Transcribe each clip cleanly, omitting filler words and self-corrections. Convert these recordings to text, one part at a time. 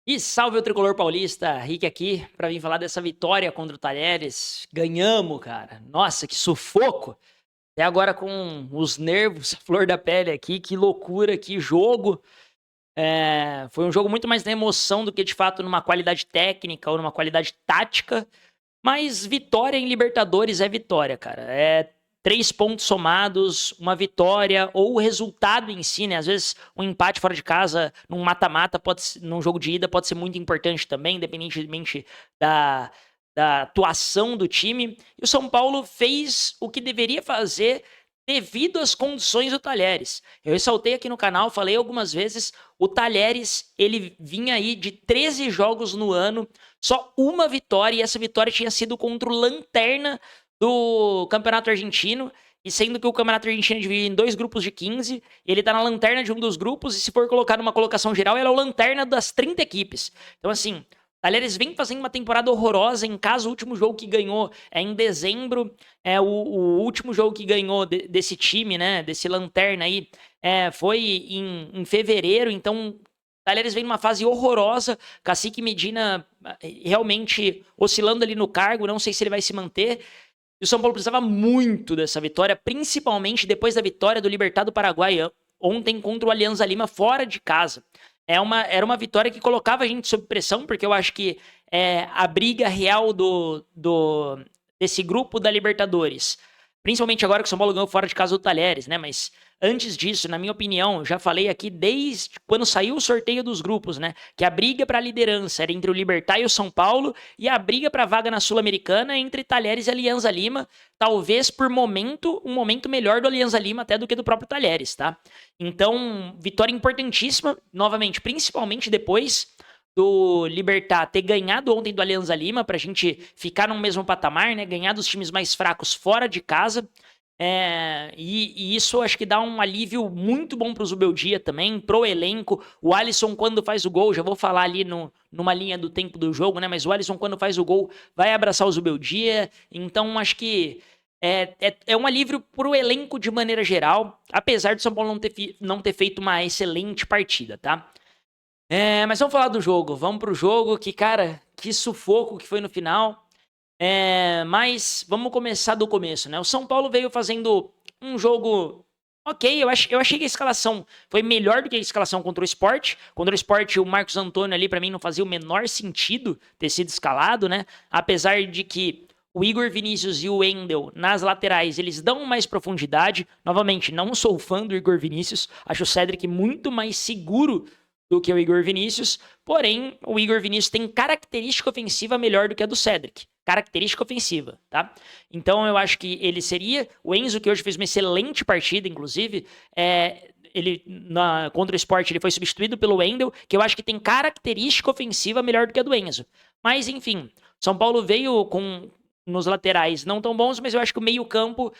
E salve o tricolor paulista, Rick aqui, pra vir falar dessa vitória contra o Talheres. Ganhamos, cara. Nossa, que sufoco. Até agora com os nervos, a flor da pele aqui, que loucura, que jogo. Foi um jogo muito mais na emoção do que de fato numa qualidade técnica ou numa qualidade tática. Mas vitória em Libertadores é vitória, cara. É 3 pontos somados, uma vitória ou o resultado em si, né? Às vezes um empate fora de casa, num mata-mata, num jogo de ida, pode ser muito importante também, independentemente da atuação do time. E o São Paulo fez o que deveria fazer devido às condições do Talheres. Eu ressaltei aqui no canal, falei algumas vezes, o Talheres, ele vinha aí de 13 jogos no ano, só uma vitória, e essa vitória tinha sido contra o Lanterna do Campeonato Argentino, e sendo que o Campeonato Argentino é dividido em 2 grupos de 15, ele tá na lanterna de um dos grupos, e se for colocar numa colocação geral, ele é o lanterna das 30 equipes. Então, assim, Talheres vem fazendo uma temporada horrorosa. Em casa, o último jogo que ganhou é em dezembro. O último jogo que ganhou desse time, né? Desse lanterna aí, foi em fevereiro. Então, Talheres vem numa fase horrorosa. Cacique Medina realmente oscilando ali no cargo. Não sei se ele vai se manter. E o São Paulo precisava muito dessa vitória, principalmente depois da vitória do Libertad do Paraguai ontem contra o Alianza Lima fora de casa. Era uma vitória que colocava a gente sob pressão, porque eu acho que a briga real desse grupo da Libertadores, principalmente agora que o São Paulo ganhou fora de casa do Talheres, né? Mas antes disso, na minha opinião, já falei aqui desde quando saiu o sorteio dos grupos, né? Que a briga para a liderança era entre o Libertad e o São Paulo, e a briga para a vaga na Sul-Americana entre Talheres e Alianza Lima, talvez por momento, um momento melhor do Alianza Lima até do que do próprio Talheres, tá? Então, vitória importantíssima, novamente, principalmente depois do Libertad ter ganhado ontem do Alianza Lima, pra gente ficar no mesmo patamar, né? Ganhar dos times mais fracos fora de casa. E isso acho que dá um alívio muito bom pro Zubeldia também, pro elenco. O Alisson, quando faz o gol, já vou falar ali numa linha do tempo do jogo, né? Mas o Alisson, quando faz o gol, vai abraçar o Zubeldia. Então, acho que é um alívio pro elenco de maneira geral, apesar do São Paulo não ter feito uma excelente partida, tá? Mas vamos falar do jogo. Vamos pro jogo que, cara, que sufoco que foi no final. Mas vamos começar do começo, né? O São Paulo veio fazendo um jogo ok. Eu achei que a escalação foi melhor do que a escalação contra o Sport. Contra o Sport, o Marcos Antônio ali, pra mim, não fazia o menor sentido ter sido escalado, né? Apesar de que o Igor Vinícius e o Wendel, nas laterais, eles dão mais profundidade. Novamente, não sou fã do Igor Vinícius. Acho o Cedric muito mais seguro do que o Igor Vinícius, porém, o Igor Vinícius tem característica ofensiva melhor do que a do Cedric. Característica ofensiva, tá? Então eu acho que ele seria. O Enzo, que hoje fez uma excelente partida, inclusive, ele contra o Sport ele foi substituído pelo Wendel, que eu acho que tem característica ofensiva melhor do que a do Enzo. Mas enfim, São Paulo veio com nos laterais não tão bons, mas eu acho que o meio-campo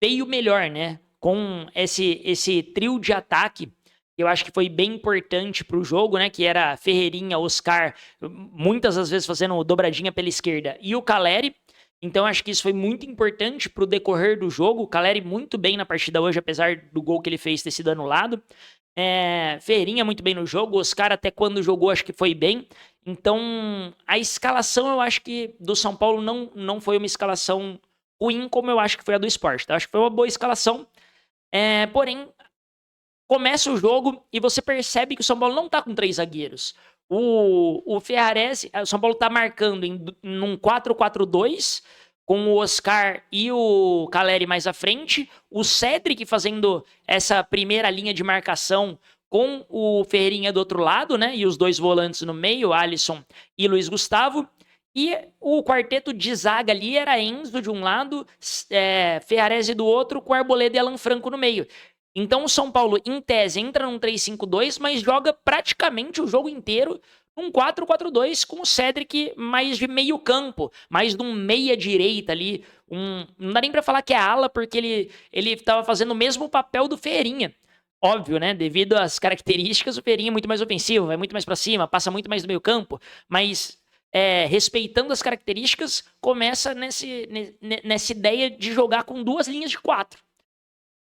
veio melhor, né? Com esse trio de ataque eu acho que foi bem importante pro jogo, né? Que era Ferreirinha, Oscar, muitas das vezes fazendo dobradinha pela esquerda, e o Caleri. Então acho que isso foi muito importante pro decorrer do jogo. O Caleri muito bem na partida hoje, apesar do gol que ele fez ter sido anulado. Ferreirinha muito bem no jogo, Oscar até quando jogou acho que foi bem. Então a escalação eu acho que do São Paulo não foi uma escalação ruim como eu acho que foi a do Sport. Tá? Acho que foi uma boa escalação. Porém, começa o jogo e você percebe que o São Paulo não tá com 3 zagueiros. O Ferrarese, o São Paulo tá marcando num 4-4-2, com o Oscar e o Caleri mais à frente, o Cedric fazendo essa primeira linha de marcação com o Ferreirinha do outro lado, né? E os 2 volantes no meio, Alisson e Luiz Gustavo. E o quarteto de zaga ali era Enzo de um lado, Ferrarese do outro, com Arboleda e Alan Franco no meio. Então o São Paulo, em tese, entra num 3-5-2, mas joga praticamente o jogo inteiro num 4-4-2 com o Cedric mais de meio campo, mais de um meia-direita ali. Não dá nem pra falar que é ala, porque ele tava fazendo o mesmo papel do Ferreirinha. Óbvio, né? Devido às características, o Ferreirinha é muito mais ofensivo, vai muito mais pra cima, passa muito mais do meio campo, mas respeitando as características, começa nessa ideia de jogar com 2 linhas de 4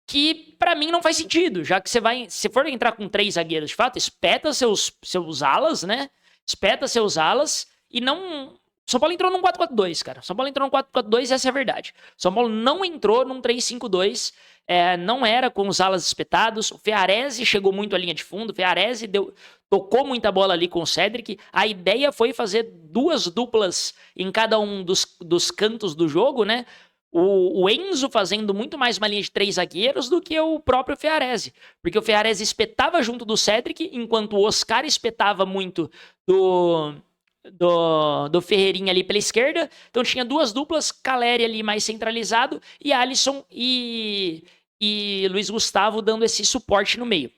que pra mim não faz sentido, já que se for entrar com 3 zagueiros de fato, espeta seus alas, né? espeta seus alas e não... São Paulo entrou num 4-4-2, cara. São Paulo entrou num 4-4-2 e essa é a verdade. São Paulo não entrou num 3-5-2, não era com os alas espetados. O Ferrarese chegou muito à linha de fundo, o Ferrarese tocou muita bola ali com o Cedric. A ideia foi fazer 2 duplas em cada um dos cantos do jogo, né? O Enzo fazendo muito mais uma linha de 3 zagueiros do que o próprio Ferrarese. Porque o Ferrarese espetava junto do Cedric, enquanto o Oscar espetava muito do Ferreirinha ali pela esquerda. Então tinha 2 duplas, Caleri ali mais centralizado e Alisson e Luiz Gustavo dando esse suporte no meio.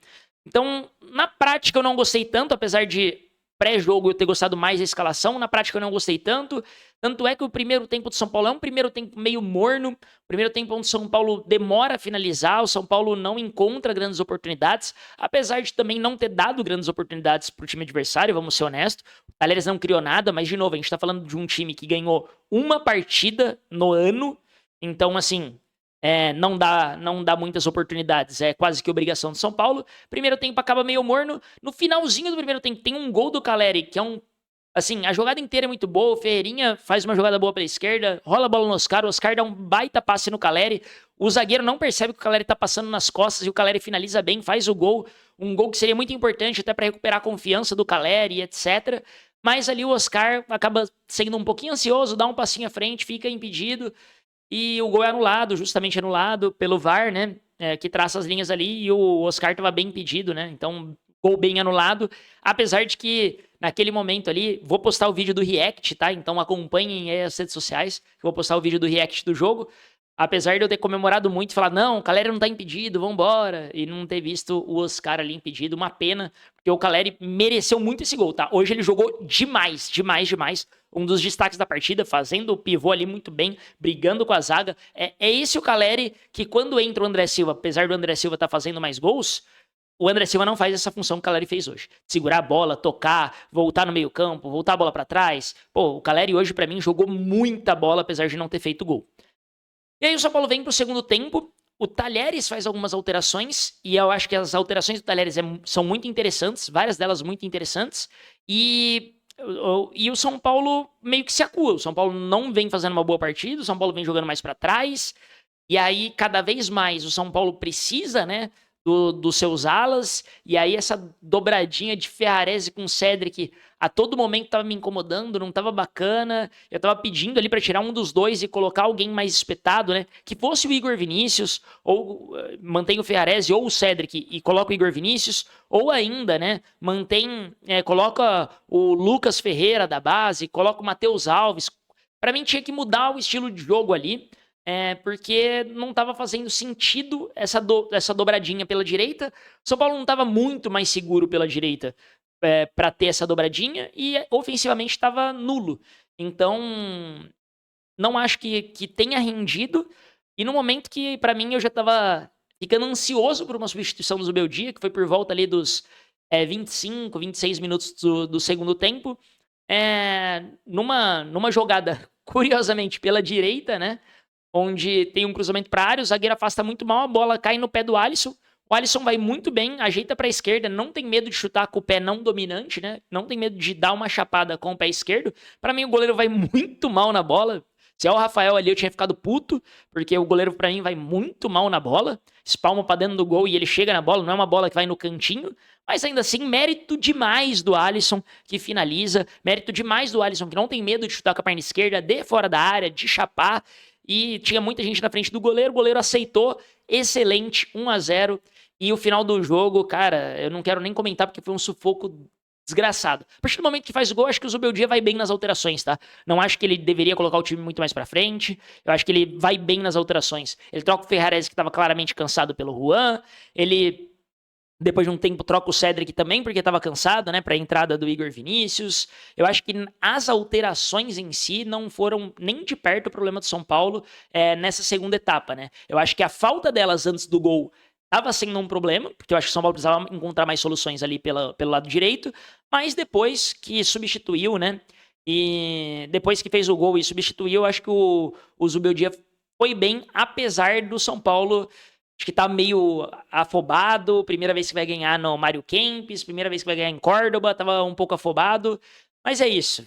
Então, na prática eu não gostei tanto, apesar de pré-jogo eu ter gostado mais da escalação, na prática eu não gostei tanto. Tanto é que o primeiro tempo do São Paulo é um primeiro tempo meio morno, o primeiro tempo onde o São Paulo demora a finalizar, o São Paulo não encontra grandes oportunidades, apesar de também não ter dado grandes oportunidades para o time adversário, vamos ser honestos. O Talheres não criou nada, mas de novo, a gente está falando de um time que ganhou uma partida no ano, então assim... não dá muitas oportunidades, é quase que obrigação do São Paulo. Primeiro tempo acaba meio morno. No finalzinho do primeiro tempo tem um gol do Caleri, que é assim, a jogada inteira é muito boa, o Ferreirinha faz uma jogada boa pela esquerda, rola a bola no Oscar, o Oscar dá um baita passe no Caleri, o zagueiro não percebe que o Caleri tá passando nas costas e o Caleri finaliza bem, faz o gol, um gol que seria muito importante até para recuperar a confiança do Caleri, etc. Mas ali o Oscar acaba sendo um pouquinho ansioso, dá um passinho à frente, fica impedido, e o gol é anulado, justamente anulado pelo VAR, né? Que traça as linhas ali, e o Oscar estava bem impedido, né? Então, gol bem anulado. Apesar de que, naquele momento ali, vou postar o vídeo do React, tá? Então acompanhem aí as redes sociais, que eu vou postar o vídeo do React do jogo. Apesar de eu ter comemorado muito e falar, não, o Caleri não tá impedido, vambora. E não ter visto o Oscar ali impedido, uma pena, porque o Caleri mereceu muito esse gol, tá? Hoje ele jogou demais, demais, demais. Um dos destaques da partida, fazendo o pivô ali muito bem, brigando com a zaga. É esse o Caleri que quando entra o André Silva, apesar do André Silva estar fazendo mais gols, o André Silva não faz essa função que o Caleri fez hoje. Segurar a bola, tocar, voltar no meio campo, voltar a bola pra trás. Pô, o Caleri hoje pra mim jogou muita bola, apesar de não ter feito gol. E aí o São Paulo vem pro segundo tempo, o Talheres faz algumas alterações, e eu acho que as alterações do Talheres são muito interessantes, várias delas muito interessantes, e o São Paulo meio que se acua. O São Paulo não vem fazendo uma boa partida, o São Paulo vem jogando mais pra trás, e aí cada vez mais o São Paulo precisa, né, dos seus alas, e aí essa dobradinha de Ferrarese com Cedric a todo momento tava me incomodando, não tava bacana, eu tava pedindo ali pra tirar um dos dois e colocar alguém mais espetado, né, que fosse o Igor Vinícius, ou mantém o Ferrarese ou o Cedric e coloca o Igor Vinícius, ou ainda, né, coloca o Lucas Ferreira da base, coloca o Matheus Alves. Pra mim tinha que mudar o estilo de jogo ali, porque não estava fazendo sentido essa dobradinha pela direita. São Paulo não estava muito mais seguro pela direita para ter essa dobradinha e ofensivamente estava nulo. Então, não acho que tenha rendido. E no momento que, para mim, eu já estava ficando ansioso por uma substituição do Zubeldia, que foi por volta ali dos 25, 26 minutos do segundo tempo, numa jogada, curiosamente, pela direita, né? Onde tem um cruzamento para a área, o zagueiro afasta muito mal, a bola cai no pé do Alisson. O Alisson vai muito bem, ajeita para a esquerda, não tem medo de chutar com o pé não dominante, né? Não tem medo de dar uma chapada com o pé esquerdo. Para mim, o goleiro vai muito mal na bola. Se é o Rafael ali, eu tinha ficado puto, porque o goleiro, para mim, vai muito mal na bola. Espalma para dentro do gol e ele chega na bola, não é uma bola que vai no cantinho. Mas ainda assim, mérito demais do Alisson, que finaliza. Mérito demais do Alisson, que não tem medo de chutar com a perna esquerda, de fora da área, de chapar. E tinha muita gente na frente do goleiro, o goleiro aceitou, excelente, 1-0. E o final do jogo, cara, eu não quero nem comentar porque foi um sufoco desgraçado. A partir do momento que faz o gol, acho que o Zubeldia vai bem nas alterações, tá? Não acho que ele deveria colocar o time muito mais pra frente, eu acho que ele vai bem nas alterações. Ele troca o Ferrarese, que estava claramente cansado pelo Juan, ele... Depois de um tempo troca o Cedric também, porque estava cansado, né, para a entrada do Igor Vinícius. Eu acho que as alterações em si não foram nem de perto o problema do São Paulo nessa segunda etapa, né. Eu acho que a falta delas antes do gol estava sendo um problema, porque eu acho que o São Paulo precisava encontrar mais soluções ali pelo lado direito, mas depois que substituiu, né, e depois que fez o gol e substituiu, eu acho que o Zubeldia foi bem, apesar do São Paulo Acho que tá meio afobado, primeira vez que vai ganhar no Mário Kempes, primeira vez que vai ganhar em Córdoba, tava um pouco afobado, mas é isso.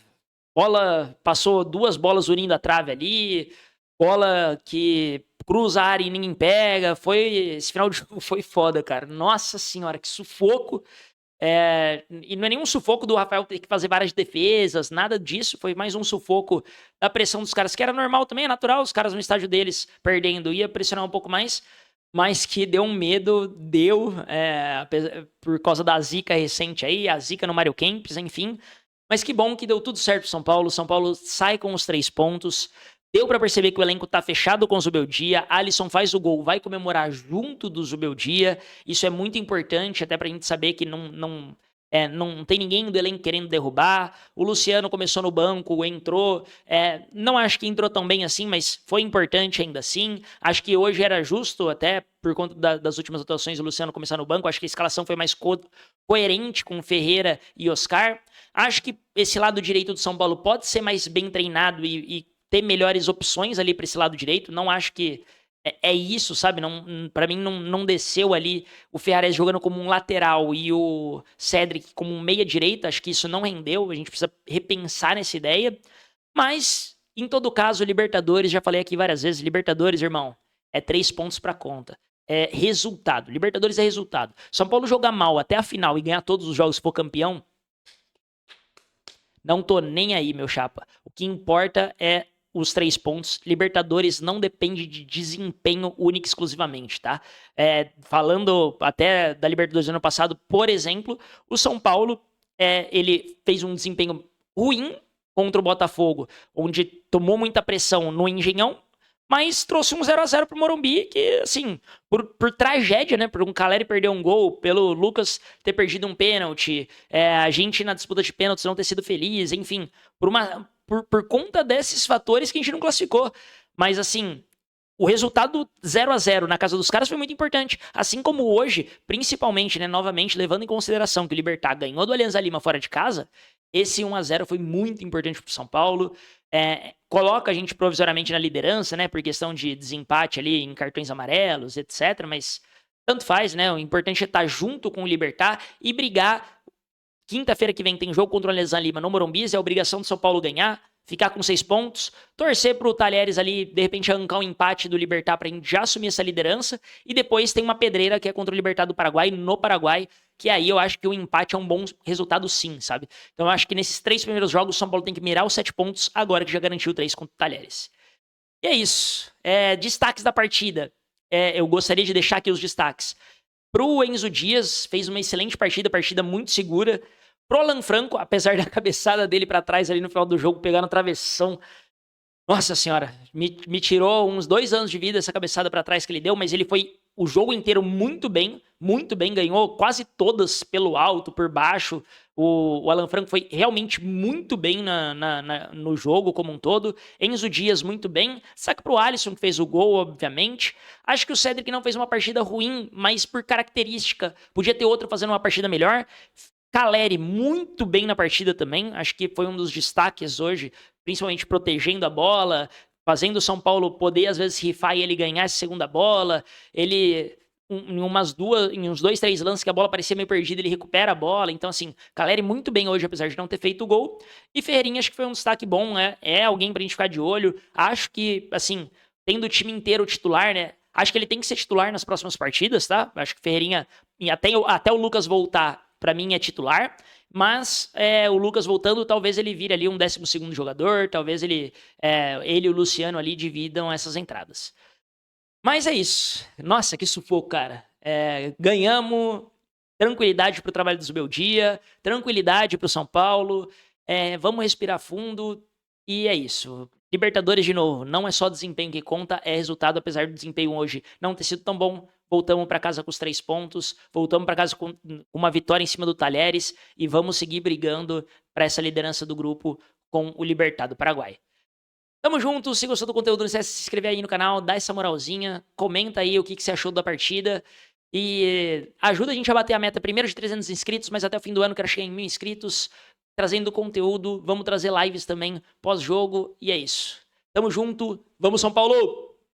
Bola, passou 2 bolas unindo a trave ali, bola que cruza a área e ninguém pega, esse final de jogo foi foda, cara. Nossa senhora, que sufoco. E não é nenhum sufoco do Rafael ter que fazer várias defesas, nada disso. Foi mais um sufoco da pressão dos caras, que era normal também, é natural. Os caras no estádio deles perdendo, ia pressionar um pouco mais, mas que deu um medo, por causa da zica recente aí, a zica no Mário Kempes, enfim. Mas que bom que deu tudo certo pro São Paulo. São Paulo sai com os 3 pontos. Deu pra perceber que o elenco tá fechado com o Zubeldia. Alisson faz o gol, vai comemorar junto do Zubeldia. Isso é muito importante, até pra gente saber que não tem ninguém do elenco querendo derrubar. O Luciano começou no banco, entrou. Não acho que entrou tão bem assim, mas foi importante ainda assim. Acho que hoje era justo, até por conta das últimas atuações, o Luciano começar no banco. Acho que a escalação foi mais coerente com Ferreira e Oscar. Acho que esse lado direito do São Paulo pode ser mais bem treinado e ter melhores opções ali para esse lado direito. Não acho que é isso, sabe? Para mim não desceu ali o Ferrares jogando como um lateral e o Cedric como um meia-direita. Acho que isso não rendeu. A gente precisa repensar nessa ideia. Mas, em todo caso, Libertadores, já falei aqui várias vezes, Libertadores, irmão, é 3 pontos para conta. É resultado. Libertadores é resultado. São Paulo jogar mal até a final e ganhar todos os jogos se for campeão, não tô nem aí, meu chapa. O que importa é os 3 pontos. Libertadores não depende de desempenho único e exclusivamente, tá? Falando até da Libertadores do ano passado, por exemplo, o São Paulo, ele fez um desempenho ruim contra o Botafogo, onde tomou muita pressão no Engenhão, mas trouxe um 0-0 pro Morumbi, que, assim, por tragédia, né? Por um Caleri perder um gol, pelo Lucas ter perdido um pênalti, a gente na disputa de pênaltis não ter sido feliz, enfim, por conta desses fatores que a gente não classificou. Mas, assim, o resultado 0-0 na casa dos caras foi muito importante. Assim como hoje, principalmente, né, novamente, levando em consideração que o Libertad ganhou do Alianza Lima fora de casa, esse 1-0 foi muito importante pro São Paulo. Coloca a gente provisoriamente na liderança, né, por questão de desempate ali em cartões amarelos, etc, mas tanto faz, né, o importante é estar junto com o Libertad e brigar. Quinta-feira que vem tem jogo contra o Alianza Lima no Morumbi, é a obrigação do São Paulo ganhar, ficar com 6 pontos, torcer pro Talheres ali, de repente arrancar um empate do Libertad pra gente já assumir essa liderança, e depois tem uma pedreira que é contra o Libertad do Paraguai, no Paraguai, que aí eu acho que o empate é um bom resultado sim, sabe? Então eu acho que nesses 3 primeiros jogos o São Paulo tem que mirar os 7 pontos, agora que já garantiu 3 contra o Talheres. E é isso. Destaques da partida. Eu gostaria de deixar aqui os destaques. Pro Enzo Dias, fez uma excelente partida muito segura. Pro Alan Franco, apesar da cabeçada dele pra trás ali no final do jogo, pegar no travessão. Nossa senhora, me tirou uns 2 anos de vida essa cabeçada pra trás que ele deu, mas ele foi o jogo inteiro muito bem, ganhou quase todas pelo alto, por baixo. O Alan Franco foi realmente muito bem no jogo como um todo. Enzo Dias muito bem. Saca pro Alisson, que fez o gol, obviamente. Acho que o Cedric não fez uma partida ruim, mas por característica, podia ter outro fazendo uma partida melhor. Caleri muito bem na partida também, acho que foi um dos destaques hoje, principalmente protegendo a bola, fazendo o São Paulo poder às vezes rifar e ele ganhar essa segunda bola. Ele, em uns 2, 3 lances que a bola parecia meio perdida, ele recupera a bola. Então, assim, Caleri muito bem hoje, apesar de não ter feito o gol. E Ferreirinha acho que foi um destaque bom, né? É alguém pra gente ficar de olho. Acho que, assim, tendo o time inteiro titular, né? Acho que ele tem que ser titular nas próximas partidas, tá? Acho que Ferreirinha, até o Lucas voltar, pra mim é titular, mas o Lucas voltando, talvez ele vire ali um 12º jogador, talvez ele e o Luciano ali dividam essas entradas. Mas é isso. Nossa, que sufoco, cara. Ganhamos, tranquilidade pro trabalho do Zubeldia, tranquilidade pro São Paulo, vamos respirar fundo e é isso. Libertadores de novo, não é só desempenho que conta, é resultado, apesar do desempenho hoje não ter sido tão bom. Voltamos para casa com os 3 pontos, voltamos para casa com uma vitória em cima do Talheres e vamos seguir brigando para essa liderança do grupo com o Libertad do Paraguai. Tamo junto, se gostou do conteúdo, não esquece de se inscrever aí no canal, dá essa moralzinha, comenta aí o que você achou da partida e ajuda a gente a bater a meta primeiro de 300 inscritos, mas até o fim do ano quero chegar em 1000 inscritos, trazendo conteúdo, vamos trazer lives também pós-jogo e é isso. Tamo junto, vamos São Paulo!